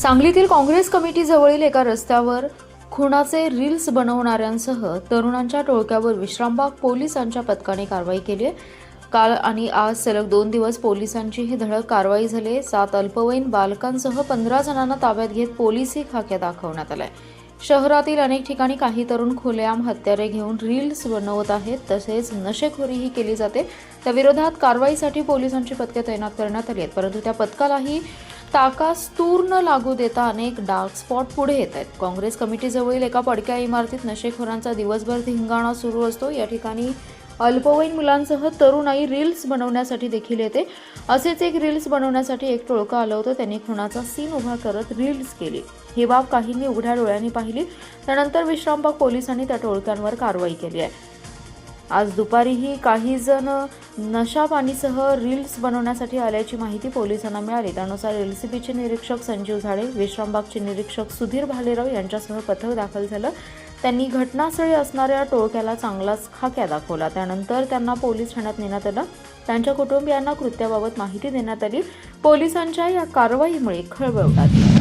सांगलीतील काँग्रेस कमिटी जवळील एका रस्त्यावर खुनाचे रील्स बनवणाऱ्यांसह तरुणांच्या टोळक्यावर विश्रामबाग पोलिसांच्या पथकाने कारवाई केली आहे। काल आणि आज सलग 2 दिवस पोलिसांची ही धडक कारवाई झाली। 7 अल्पवयीन बालकांसह 15 जणांना ताब्यात घेत पोलिसी खाक्या दाखवण्यात आलाय। शहरातील अनेक ठिकाणी काही तरुण खुलेआम हत्यारे घेऊन रील्स बनवत आहेत, तसेच नशेखोरीही केली जाते। त्या विरोधात कारवाईसाठी पोलिसांची पथके तैनात करण्यात आली आहेत, परंतु त्या पथकालाही ताकास तूर न लागू देता अनेक डार्क स्पॉट पुढे येत आहेत। काँग्रेस कमिटीजवळील एका पडक्या इमारतीत नशेखोरांचा दिवसभर धिंगाणा सुरू असतो। या ठिकाणी अल्पवयीन मुलांसह तरुणाई रील्स बनवण्यासाठी देखील येते। असेच एक रील्स बनवण्यासाठी एक टोळकं आलं होतं। त्यांनी खुनाचा सीन उभा करत रील्स केली। ही बाब काहींनी उघड्या डोळ्यांनी पाहिली। त्यानंतर विश्रामबाग पोलिसांनी त्या टोळक्यांवर कारवाई केली आहे। आज दुपारीही काही जण नशापानीसह रील्स बनवण्यासाठी आल्याची माहिती पोलिसांना मिळाली। त्यानुसार एलसीबीचे निरीक्षक संजीव झाडे, विश्रामबागचे निरीक्षक सुधीर भालेराव यांच्यासह पथक दाखल झालं। त्यांनी घटनास्थळी असणाऱ्या टोळक्याला चांगलाच खाक्या दाखवला। त्यानंतर त्यांना पोलीस ठाण्यात नेण्यात आलं। त्यांच्या कुटुंबियांना कृत्याबाबत माहिती देण्यात आली। पोलिसांच्या या कारवाईमुळे खळबळ उडाली।